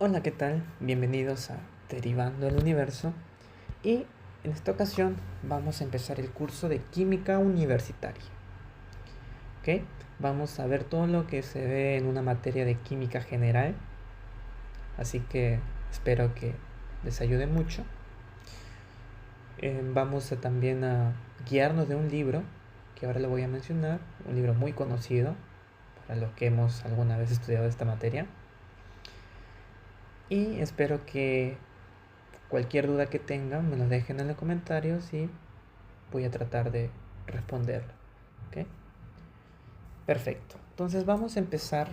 Hola, ¿qué tal? Bienvenidos a Derivando el Universo. Y en esta ocasión vamos a empezar el curso de Química Universitaria. ¿Ok? Vamos a ver todo lo que se ve en una materia de Química General. Así que espero que les ayude mucho. Vamos a también a guiarnos de un libro que ahora le voy a mencionar. Un libro muy conocido para los que hemos alguna vez estudiado esta materia. Y espero que cualquier duda que tengan me lo dejen en los comentarios y voy a tratar de responderlo. ¿Ok? Perfecto. Entonces vamos a empezar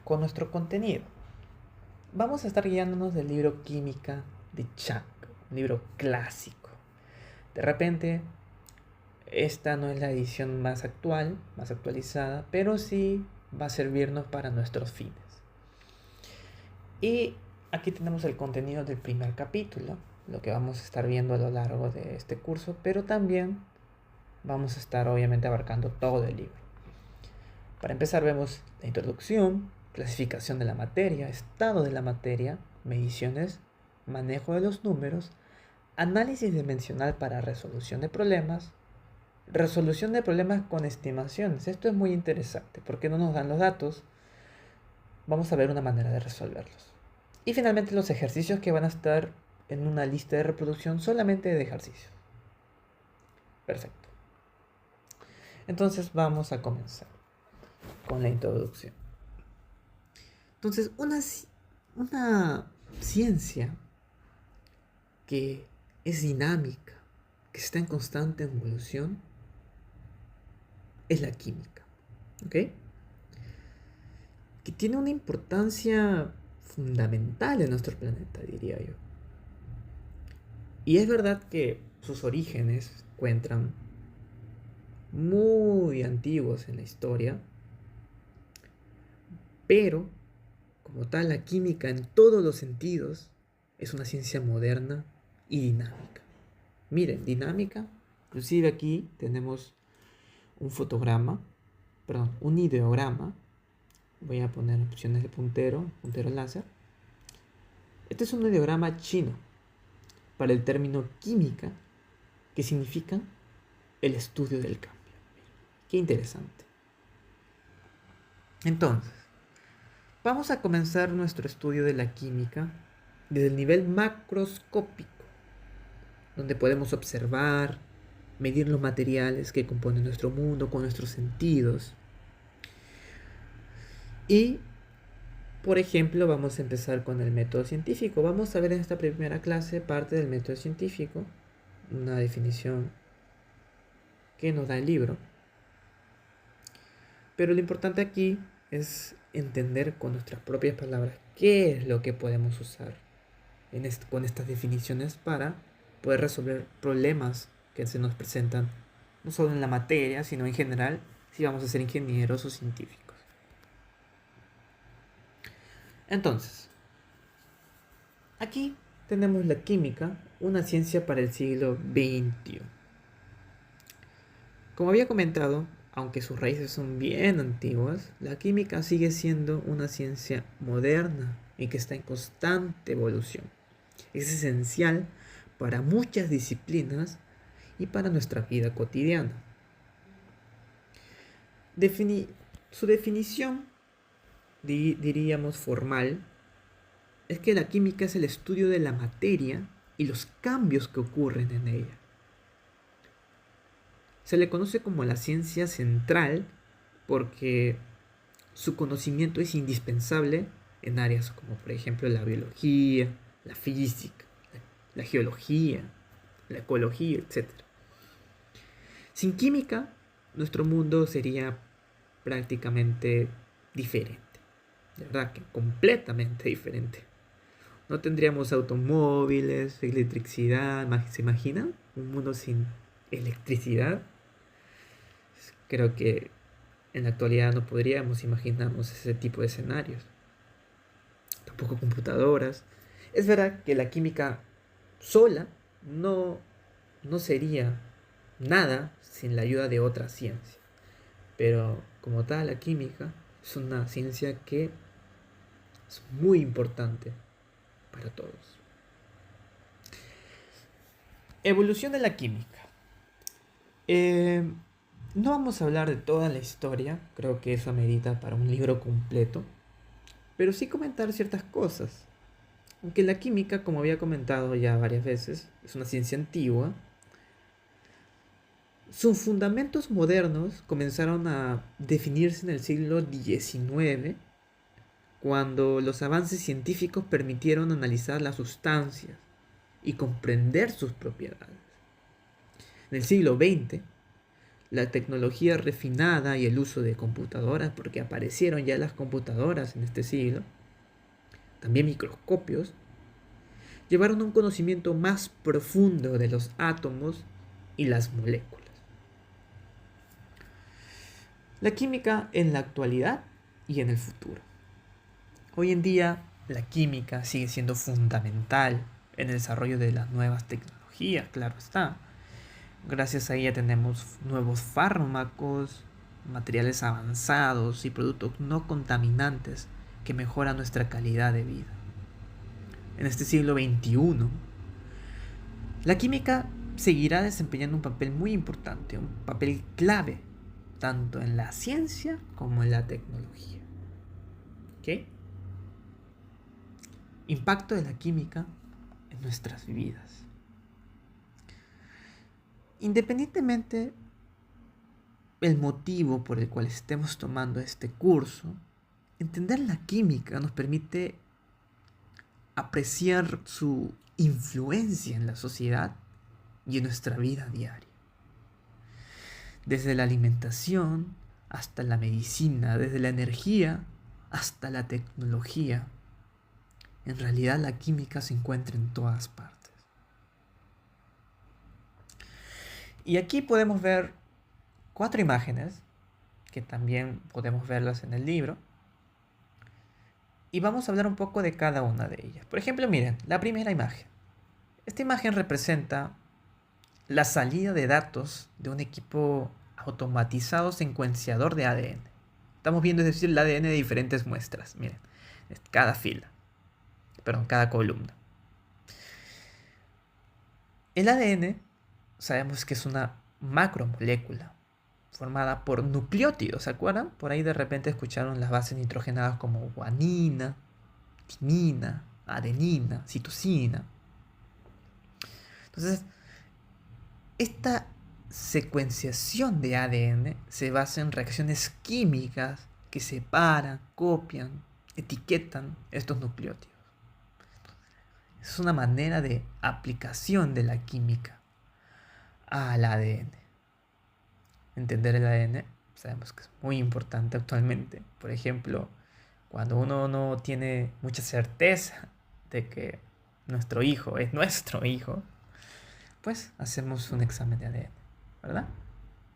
con nuestro contenido. Vamos a estar guiándonos del libro Química de Chang, un libro clásico. De repente, esta no es la edición más actual, más actualizada, pero sí va a servirnos para nuestros fines. Y aquí tenemos el contenido del primer capítulo, lo que vamos a estar viendo a lo largo de este curso, pero también vamos a estar obviamente abarcando todo el libro. Para empezar vemos la introducción, clasificación de la materia, estado de la materia, mediciones, manejo de los números, análisis dimensional para resolución de problemas, resolución de problemas con estimaciones. Esto es muy interesante porque no nos dan los datos, vamos a ver una manera de resolverlos. Y finalmente los ejercicios que van a estar en una lista de reproducción solamente de ejercicios. Perfecto. Entonces vamos a comenzar con la introducción. Entonces, una ciencia que es dinámica, que está en constante evolución, es la química. ¿Ok? Que tiene una importancia fundamental en nuestro planeta, diría yo. Y es verdad que sus orígenes se encuentran muy antiguos en la historia, pero como tal la química en todos los sentidos es una ciencia moderna y dinámica. Miren, dinámica, inclusive aquí tenemos un fotograma, perdón, un ideograma. Voy a poner opciones de puntero láser. Este es un ideograma chino para el término química, que significa el estudio del cambio. Qué interesante. Entonces, vamos a comenzar nuestro estudio de la química desde el nivel macroscópico, donde podemos observar, medir los materiales que componen nuestro mundo con nuestros sentidos. Y, por ejemplo, vamos a empezar con el método científico. Vamos a ver en esta primera clase parte del método científico, una definición que nos da el libro. Pero lo importante aquí es entender con nuestras propias palabras qué es lo que podemos usar con estas definiciones para poder resolver problemas que se nos presentan, no solo en la materia, sino en general, si vamos a ser ingenieros o científicos. Entonces, aquí tenemos la química, una ciencia para el siglo XXI. Como había comentado, aunque sus raíces son bien antiguas, la química sigue siendo una ciencia moderna y que está en constante evolución. Es esencial para muchas disciplinas y para nuestra vida cotidiana. Su definición, diríamos formal, es que la química es el estudio de la materia y los cambios que ocurren en ella. Se le conoce como la ciencia central porque su conocimiento es indispensable en áreas como por ejemplo la biología, la física, la geología, la ecología, etc. Sin química, nuestro mundo sería prácticamente diferente. De verdad que completamente diferente. No tendríamos automóviles, electricidad. ¿Se imaginan? Un mundo sin electricidad. Creo que en la actualidad no podríamos imaginarnos ese tipo de escenarios. Tampoco computadoras. Es verdad que la química sola no sería nada sin la ayuda de otra ciencia. Pero como tal, la química es una ciencia que Es muy importante para todos. Evolución de la química. Eh, no vamos a hablar de toda la historia, creo que eso amerita para un libro completo, pero sí comentar ciertas cosas. Aunque la química, como había comentado ya varias veces, es una ciencia antigua, sus fundamentos modernos comenzaron a definirse en el siglo XIX, cuando los avances científicos permitieron analizar las sustancias y comprender sus propiedades. En el siglo XX, la tecnología refinada y el uso de computadoras, porque aparecieron ya las computadoras en este siglo, también microscopios, llevaron a un conocimiento más profundo de los átomos y las moléculas. La química en la actualidad y en el futuro. Hoy en día la química sigue siendo fundamental en el desarrollo de las nuevas tecnologías, claro está. Gracias a ella tenemos nuevos fármacos, materiales avanzados y productos no contaminantes que mejoran nuestra calidad de vida. En este siglo XXI, la química seguirá desempeñando un papel muy importante, un papel clave, tanto en la ciencia como en la tecnología. ¿Ok? Impacto de la química en nuestras vidas. Independientemente del motivo por el cual estemos tomando este curso, entender la química nos permite apreciar su influencia en la sociedad y en nuestra vida diaria. Desde la alimentación hasta la medicina, desde la energía hasta la tecnología. En realidad la química se encuentra en todas partes. Y aquí podemos ver 4 imágenes, que también podemos verlas en el libro. Y vamos a hablar un poco de cada una de ellas. Por ejemplo, miren, la primera imagen. Esta imagen representa la salida de datos de un equipo automatizado secuenciador de ADN. Estamos viendo, es decir, el ADN de diferentes muestras. Miren, cada cada columna. El ADN sabemos que es una macromolécula formada por nucleótidos, ¿se acuerdan? Por ahí de repente escucharon las bases nitrogenadas como guanina, timina, adenina, citosina. Entonces, esta secuenciación de ADN se basa en reacciones químicas que separan, copian, etiquetan estos nucleótidos. Es una manera de aplicación de la química al ADN. Entender el ADN sabemos que es muy importante actualmente. Por ejemplo, cuando uno no tiene mucha certeza de que nuestro hijo es nuestro hijo, pues hacemos un examen de ADN, ¿verdad?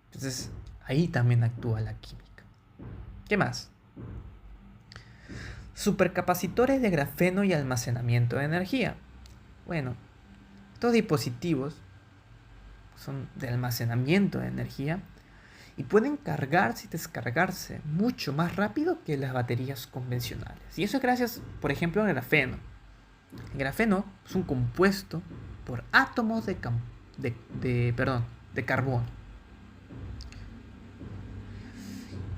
Entonces, ahí también actúa la química. ¿Qué más? Supercapacitores de grafeno y almacenamiento de energía. Bueno, estos dispositivos son de almacenamiento de energía y pueden cargarse y descargarse mucho más rápido que las baterías convencionales. Y eso es gracias, por ejemplo, al grafeno. El grafeno es un compuesto por átomos de carbono.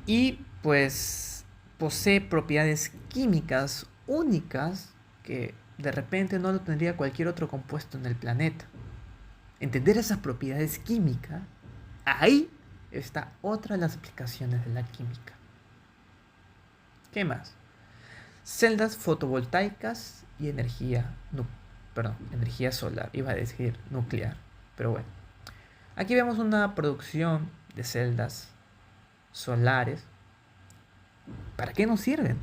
Y pues posee propiedades químicas únicas que de repente no lo tendría cualquier otro compuesto en el planeta. Entender esas propiedades químicas, ahí está otra de las aplicaciones de la química. ¿Qué más? Celdas fotovoltaicas y energía solar, iba a decir nuclear, pero bueno. Aquí vemos una producción de celdas solares. ¿Para qué nos sirven?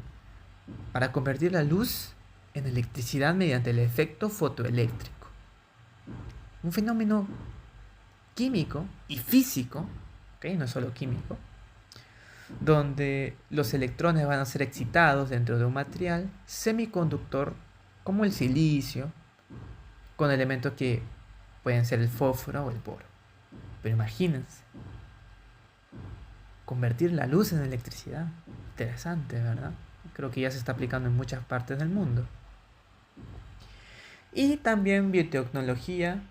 Para convertir la luz en electricidad mediante el efecto fotoeléctrico. Un fenómeno químico y físico, ¿okay? No es solo químico, donde los electrones van a ser excitados dentro de un material semiconductor como el silicio, con elementos que pueden ser el fósforo o el boro. Pero imagínense, convertir la luz en electricidad. Interesante, ¿verdad? creo que ya se está aplicando en muchas partes del mundo. Y también biotecnología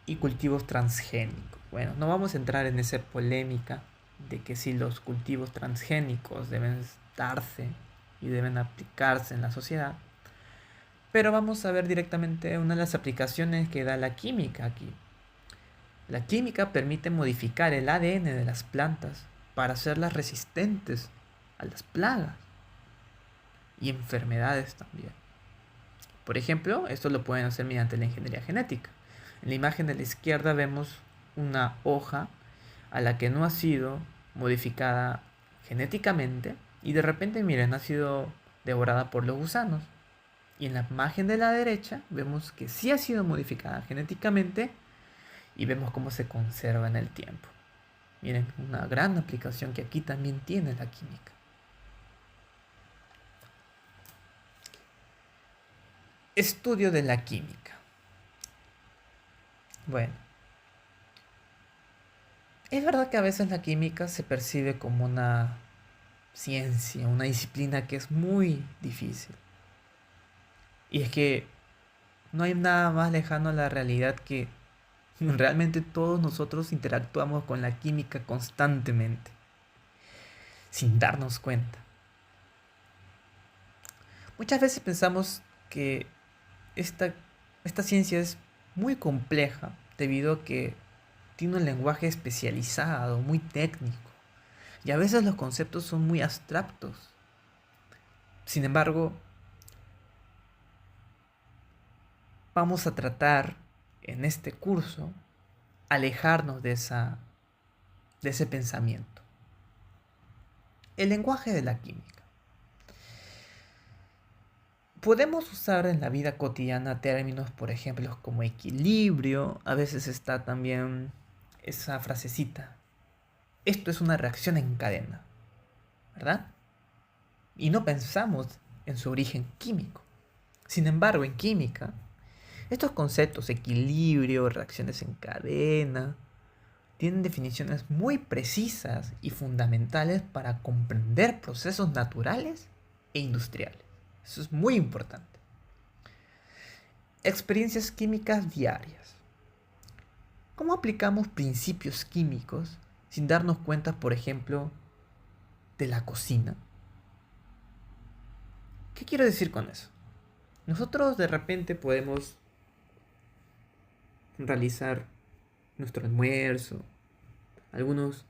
y cultivos transgénicos. Bueno, no vamos a entrar en esa polémica de que si los cultivos transgénicos deben darse y deben aplicarse en la sociedad, pero vamos a ver directamente una de las aplicaciones que da la química aquí. La química permite modificar el ADN de las plantas para hacerlas resistentes a las plagas y enfermedades también. Por ejemplo, esto lo pueden hacer mediante la ingeniería genética. En la imagen de la izquierda vemos una hoja a la que no ha sido modificada genéticamente y de repente, miren, ha sido devorada por los gusanos. Y en la imagen de la derecha vemos que sí ha sido modificada genéticamente y vemos cómo se conserva en el tiempo. Miren, una gran aplicación que aquí también tiene la química. Estudio de la química. Bueno, es verdad que a veces la química se percibe como una ciencia, una disciplina que es muy difícil. Y es que no hay nada más lejano a la realidad que realmente todos nosotros interactuamos con la química constantemente, sin darnos cuenta. Muchas veces pensamos que esta ciencia es muy compleja debido a que tiene un lenguaje especializado, muy técnico, y a veces los conceptos son muy abstractos. Sin embargo, vamos a tratar en este curso alejarnos de ese pensamiento. El lenguaje de la química. Podemos usar en la vida cotidiana términos, por ejemplo, como equilibrio. A veces está también esa frasecita: esto es una reacción en cadena, ¿verdad? Y no pensamos en su origen químico. Sin embargo, en química, estos conceptos, equilibrio, reacciones en cadena, tienen definiciones muy precisas y fundamentales para comprender procesos naturales e industriales. Eso es muy importante. Experiencias químicas diarias. ¿Cómo aplicamos principios químicos sin darnos cuenta, por ejemplo, de la cocina? ¿Qué quiero decir con eso? Nosotros de repente podemos realizar nuestro almuerzo. Algunos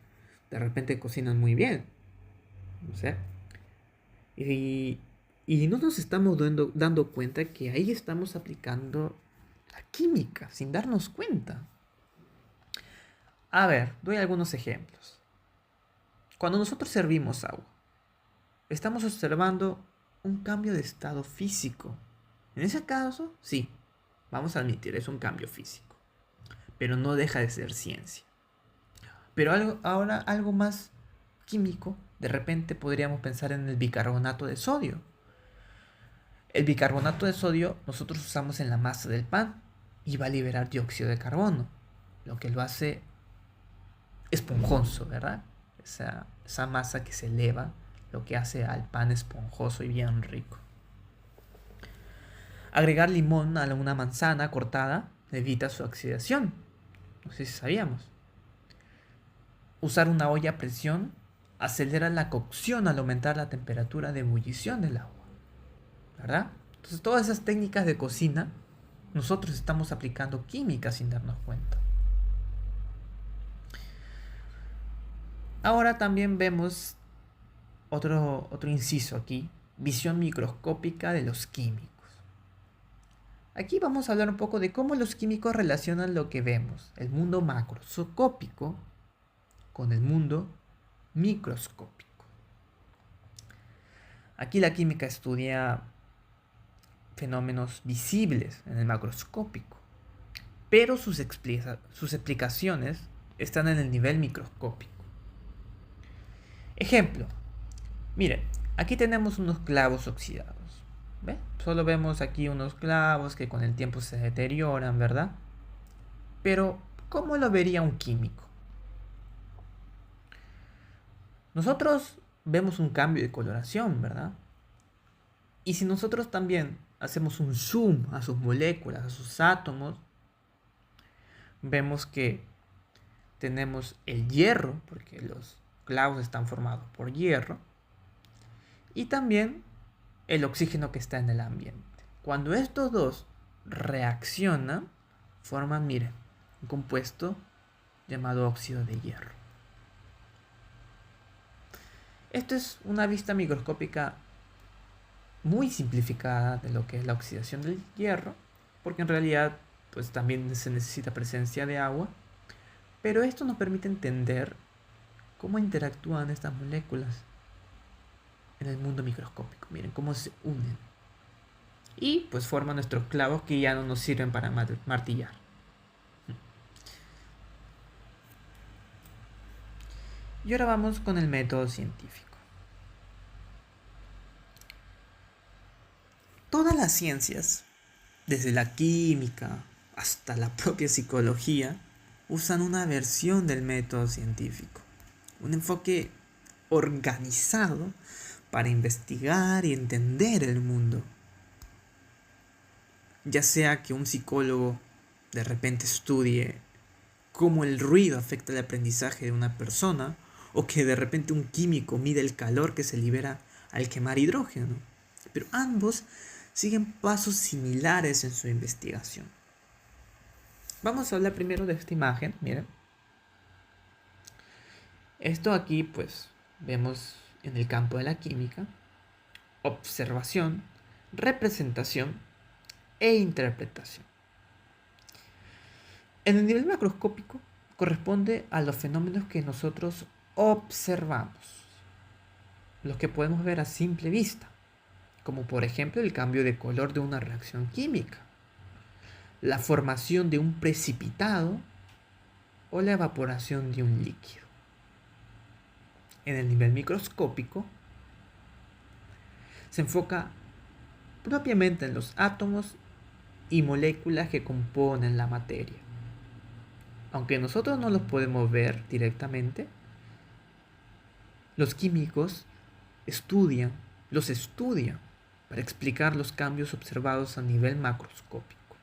de repente cocinan muy bien, no sé. Y no nos estamos dando cuenta que ahí estamos aplicando la química sin darnos cuenta. A ver, doy algunos ejemplos. Cuando nosotros servimos agua, estamos observando un cambio de estado físico. En ese caso, sí, vamos a admitir, es un cambio físico. Pero no deja de ser ciencia. Pero ahora algo más químico, de repente podríamos pensar en el bicarbonato de sodio. El bicarbonato de sodio nosotros usamos en la masa del pan y va a liberar dióxido de carbono, lo que lo hace esponjoso, ¿verdad? Esa masa que se eleva, lo que hace al pan esponjoso y bien rico. Agregar limón a una manzana cortada evita su oxidación. No sé si sabíamos. Usar una olla a presión acelera la cocción al aumentar la temperatura de ebullición del agua, ¿verdad? Entonces todas esas técnicas de cocina nosotros estamos aplicando química sin darnos cuenta. Ahora también vemos otro inciso aquí: visión microscópica de los químicos. Aquí vamos a hablar un poco de cómo los químicos relacionan lo que vemos, el mundo macroscópico, con el mundo microscópico. Aquí la química estudia fenómenos visibles en el macroscópico, pero sus explicaciones están en el nivel microscópico. Ejemplo, miren, aquí tenemos unos clavos oxidados. ¿Ve? Solo vemos aquí unos clavos que con el tiempo se deterioran, ¿verdad? Pero, ¿cómo lo vería un químico? Nosotros vemos un cambio de coloración, ¿verdad? Y si nosotros también hacemos un zoom a sus moléculas, a sus átomos, vemos que tenemos el hierro, porque los clavos están formados por hierro, y también el oxígeno que está en el ambiente. Cuando estos dos reaccionan, forman, miren, un compuesto llamado óxido de hierro. Esto es una vista microscópica muy simplificada de lo que es la oxidación del hierro, porque en realidad pues también se necesita presencia de agua, pero esto nos permite entender cómo interactúan estas moléculas en el mundo microscópico. Miren cómo se unen y pues forman nuestros clavos que ya no nos sirven para martillar. Y ahora vamos con el método científico. Todas las ciencias, desde la química hasta la propia psicología, usan una versión del método científico, un enfoque organizado para investigar y entender el mundo. Ya sea que un psicólogo de repente estudie cómo el ruido afecta el aprendizaje de una persona, o que de repente un químico mide el calor que se libera al quemar hidrógeno. Pero ambos siguen pasos similares en su investigación. Vamos a hablar primero de esta imagen, miren. Esto aquí pues vemos en el campo de la química: observación, representación e interpretación. En el nivel macroscópico corresponde a los fenómenos que nosotros observamos, los que podemos ver a simple vista, como por ejemplo el cambio de color de una reacción química, la formación de un precipitado o la evaporación de un líquido. En el nivel microscópico se enfoca propiamente en los átomos y moléculas que componen la materia. Aunque nosotros no los podemos ver directamente, los químicos los estudian para explicar los cambios observados a nivel macroscópico.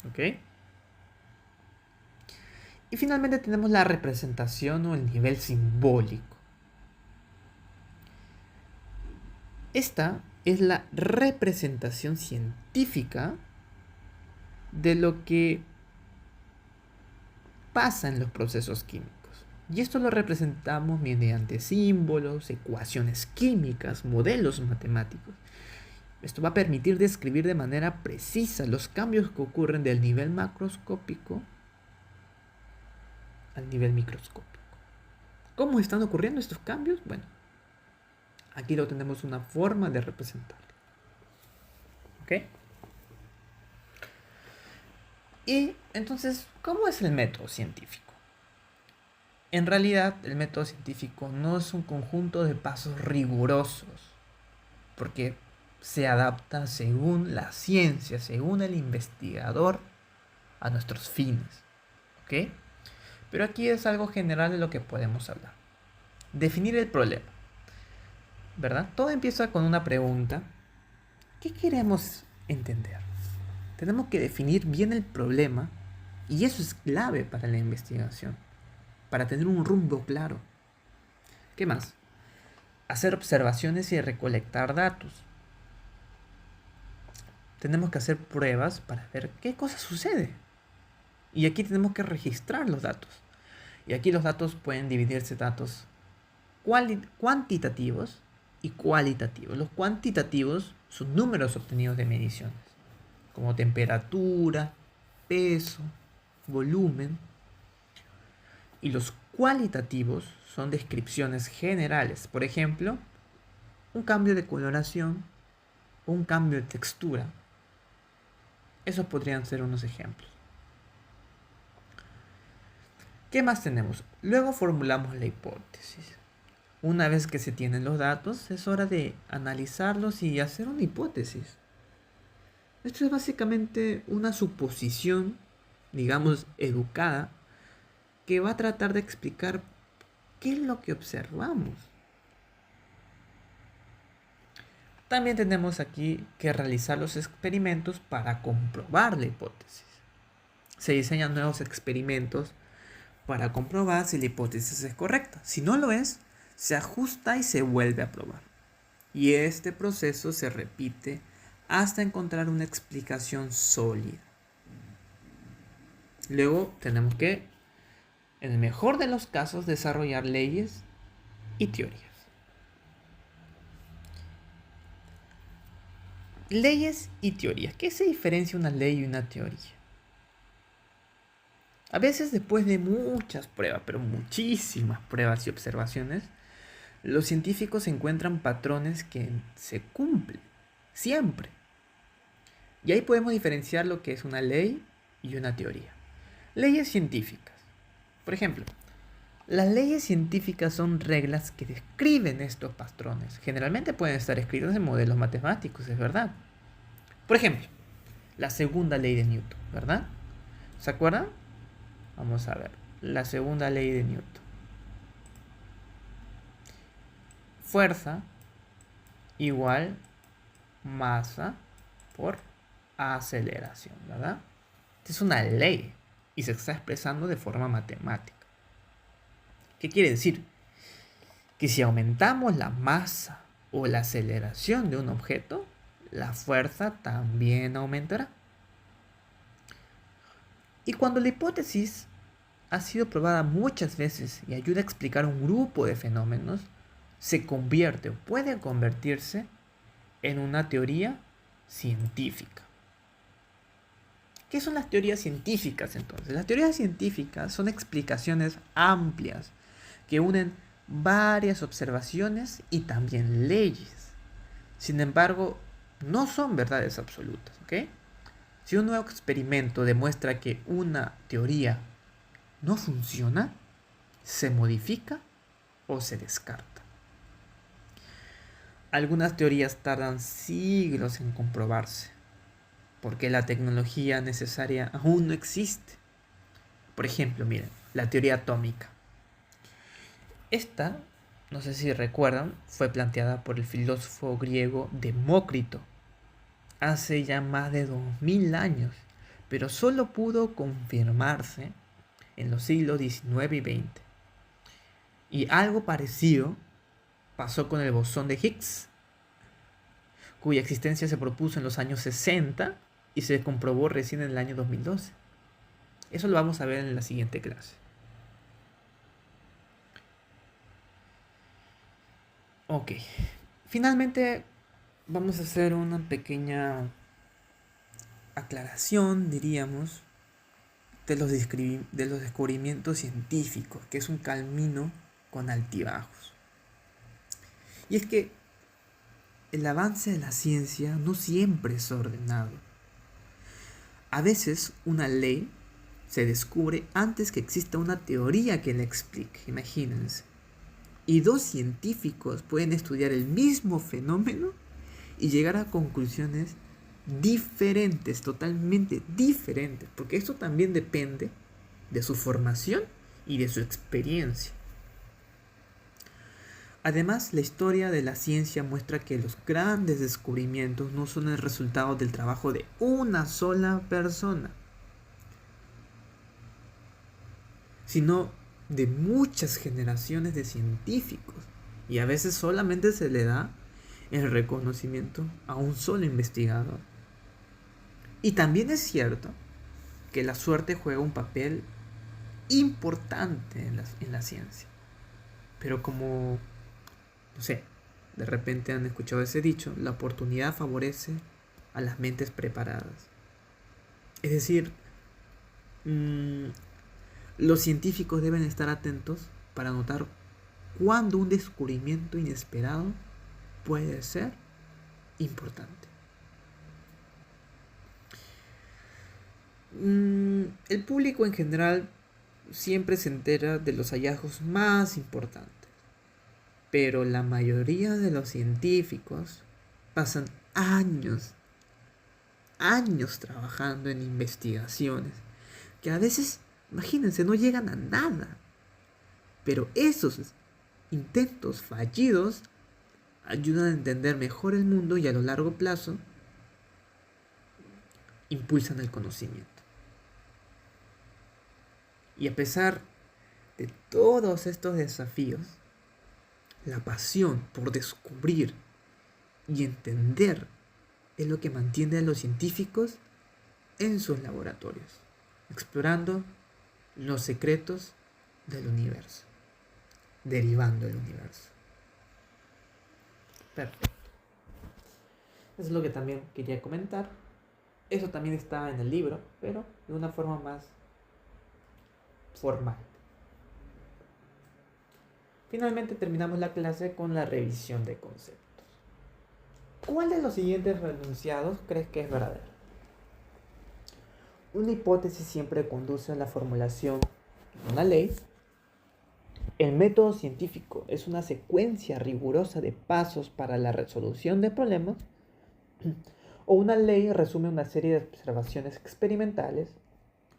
¿Ok? Y finalmente tenemos la representación o el nivel simbólico. Esta es la representación científica de lo que pasa en los procesos químicos. Y esto lo representamos mediante símbolos, ecuaciones químicas, modelos matemáticos. Esto va a permitir describir de manera precisa los cambios que ocurren del nivel macroscópico al nivel microscópico. ¿Cómo están ocurriendo estos cambios? Bueno, aquí lo tenemos una forma de representarlo. ¿Ok? Y entonces, ¿cómo es el método científico? En realidad, el método científico no es un conjunto de pasos rigurosos, porque se adapta según la ciencia, según el investigador, a nuestros fines. ¿Ok? Pero aquí es algo general de lo que podemos hablar. Definir el problema, ¿verdad? Todo empieza con una pregunta. ¿Qué queremos entender? Tenemos que definir bien el problema, y eso es clave para la investigación, para tener un rumbo claro. ¿Qué más? Hacer observaciones y recolectar datos. Tenemos que hacer pruebas para ver qué cosa sucede. Y aquí tenemos que registrar los datos. Y aquí los datos pueden dividirse en datos cuantitativos y cualitativos. Los cuantitativos son números obtenidos de mediciones, como temperatura, peso, volumen. Y los cualitativos son descripciones generales. Por ejemplo, un cambio de coloración o un cambio de textura. Esos podrían ser unos ejemplos. ¿Qué más tenemos? Luego formulamos la hipótesis. Una vez que se tienen los datos, es hora de analizarlos y hacer una hipótesis. Esto es básicamente una suposición, digamos, educada, que va a tratar de explicar qué es lo que observamos. También tenemos aquí que realizar los experimentos para comprobar la hipótesis. Se diseñan nuevos experimentos para comprobar si la hipótesis es correcta. Si no lo es, se ajusta y se vuelve a probar. Y este proceso se repite hasta encontrar una explicación sólida. Luego tenemos que, en el mejor de los casos, desarrollar leyes y teorías. Leyes y teorías. ¿Qué se diferencia una ley y una teoría? A veces, después de muchas pruebas, pero muchísimas pruebas y observaciones, los científicos encuentran patrones que se cumplen siempre. Y ahí podemos diferenciar lo que es una ley y una teoría. Leyes científicas. Por ejemplo, las leyes científicas son reglas que describen estos patrones. Generalmente pueden estar escritas en modelos matemáticos, es verdad. Por ejemplo, la segunda ley de Newton, ¿verdad? ¿Se acuerdan? Vamos a ver. La segunda ley de Newton. Fuerza igual masa por aceleración, ¿verdad? Esta es una ley y se está expresando de forma matemática. ¿Qué quiere decir? Que si aumentamos la masa o la aceleración de un objeto, la fuerza también aumentará. Y cuando la hipótesis ha sido probada muchas veces y ayuda a explicar un grupo de fenómenos, se convierte o puede convertirse en una teoría científica. ¿Qué son las teorías científicas entonces? Las teorías científicas son explicaciones amplias que unen varias observaciones y también leyes. Sin embargo, no son verdades absolutas, ¿ok? Si un nuevo experimento demuestra que una teoría no funciona, se modifica o se descarta. Algunas teorías tardan siglos en comprobarse, porque la tecnología necesaria aún no existe. Por ejemplo, miren, la teoría atómica. Esta, no sé si recuerdan, fue planteada por el filósofo griego Demócrito hace ya más de 2000 años, pero solo pudo confirmarse en los siglos XIX y XX. Y algo parecido pasó con el bosón de Higgs, cuya existencia se propuso en los años 60 y se comprobó recién en el año 2012. Eso lo vamos a ver en la siguiente clase. Ok, finalmente vamos a hacer una pequeña aclaración, diríamos, de los descubrimientos científicos, que es un camino con altibajos. Y es que el avance de la ciencia no siempre es ordenado. A veces una ley se descubre antes que exista una teoría que la explique, imagínense. Y dos científicos pueden estudiar el mismo fenómeno y llegar a conclusiones diferentes, totalmente diferentes, porque esto también depende de su formación y de su experiencia. Además, la historia de la ciencia muestra que los grandes descubrimientos no son el resultado del trabajo de una sola persona, sino de muchas generaciones de científicos, y a veces solamente se le da el reconocimiento a un solo investigador. Y también es cierto que la suerte juega un papel importante en la ciencia, pero como, no sé, de repente han escuchado ese dicho, la oportunidad favorece a las mentes preparadas. Es decir, los científicos deben estar atentos para notar cuándo un descubrimiento inesperado puede ser importante. El público en general siempre se entera de los hallazgos más importantes, pero la mayoría de los científicos pasan años trabajando en investigaciones que a veces, imagínense, no llegan a nada. Pero esos intentos fallidos ayudan a entender mejor el mundo y a lo largo plazo impulsan el conocimiento. Y a pesar de todos estos desafíos, la pasión por descubrir y entender es lo que mantiene a los científicos en sus laboratorios, explorando los secretos del universo, derivando el universo. Perfecto. Eso es lo que también quería comentar. Eso también está en el libro, pero de una forma más formal. Finalmente terminamos la clase con la revisión de conceptos. ¿Cuál de los siguientes enunciados crees que es verdadero? Una hipótesis siempre conduce a la formulación de una ley. El método científico es una secuencia rigurosa de pasos para la resolución de problemas. O una ley resume una serie de observaciones experimentales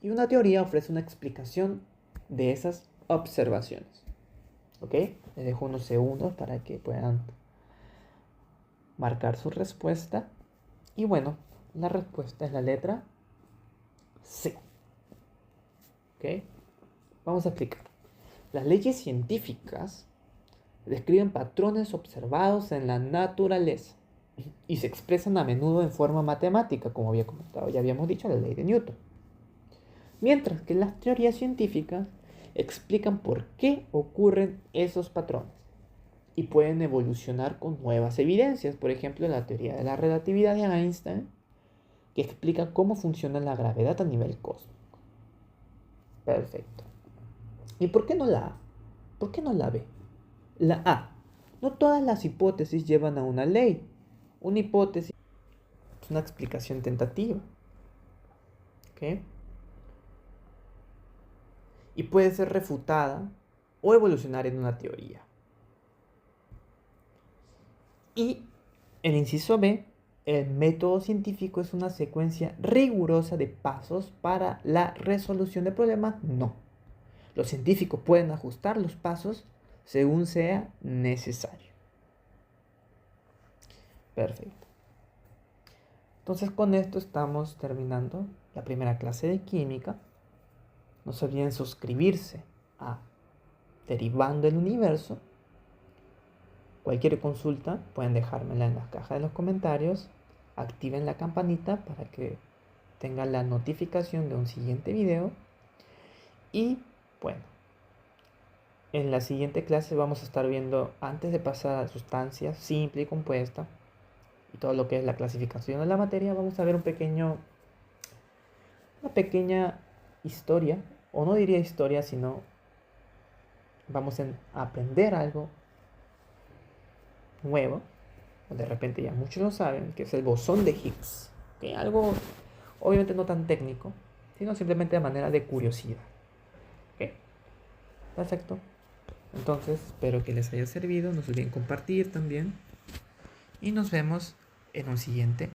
y una teoría ofrece una explicación de esas observaciones. ¿Ok? Les dejo unos segundos para que puedan marcar su respuesta. Y bueno, la respuesta es la letra C. ¿Ok? Vamos a explicar. Las leyes científicas describen patrones observados en la naturaleza y se expresan a menudo en forma matemática, como había comentado, ya habíamos dicho, la ley de Newton. Mientras que las teorías científicas explican por qué ocurren esos patrones y pueden evolucionar con nuevas evidencias. Por ejemplo, la teoría de la relatividad de Einstein, que explica cómo funciona la gravedad a nivel cósmico. Perfecto. ¿Y por qué no la A? ¿Por qué no la B? La A. No todas las hipótesis llevan a una ley. Una hipótesis es una explicación tentativa. ¿Ok? Y puede ser refutada o evolucionar en una teoría. Y el inciso B, el método científico es una secuencia rigurosa de pasos para la resolución de problemas. No. Los científicos pueden ajustar los pasos según sea necesario. Perfecto. Entonces con esto estamos terminando la primera clase de química. No se olviden suscribirse a Derivando el Universo. Cualquier consulta pueden dejármela en la caja de los comentarios. Activen la campanita para que tengan la notificación de un siguiente video. Y bueno, en la siguiente clase vamos a estar viendo, antes de pasar a sustancias simple y compuesta y todo lo que es la clasificación de la materia, vamos a ver una pequeña historia, o no diría historia, sino vamos a aprender algo nuevo, o de repente ya muchos lo saben, que es el bosón de Higgs. ¿Okay? Algo obviamente no tan técnico, sino simplemente de manera de curiosidad. ¿Okay? Perfecto. Entonces, espero que les haya servido. No se olviden compartir también. Y nos vemos en un siguiente